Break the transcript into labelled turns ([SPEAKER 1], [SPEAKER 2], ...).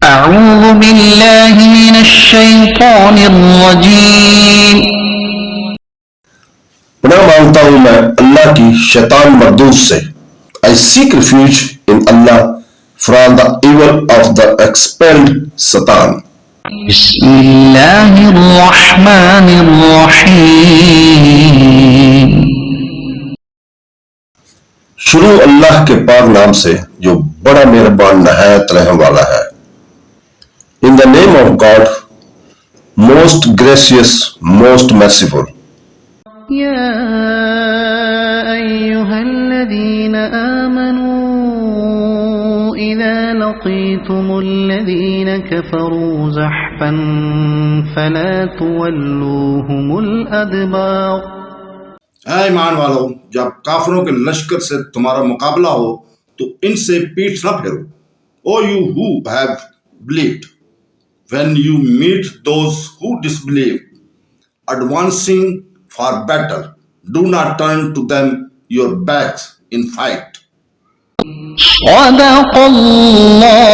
[SPEAKER 1] أعوذ بالله من الشيطان الرجيم
[SPEAKER 2] پناہ مانگتا ہوں میں اللہ کی شیطان مردود سے. I seek refuge in Allah from the evil of the expelled Satan.
[SPEAKER 1] بسم الله الرحمن الرحيم
[SPEAKER 2] شروع اللہ کے پاک نام سے جو بڑا مہربان نہایت رحم والا ہے. In the name of God, most gracious, most merciful.
[SPEAKER 3] يا أيها الذين آمنوا إذا لقيتم الذين كفروا زحفا فلا تولوهم الأدبار.
[SPEAKER 4] اے ایمان والو، جب کافروں کے لشکر سے تمہارا مقابلہ ہو تو ان سے پیٹھ نہ پھیرو. O you who have believed, when you meet those who disbelieve, advancing for battle, do not turn to them your backs in fight.
[SPEAKER 1] صدق الله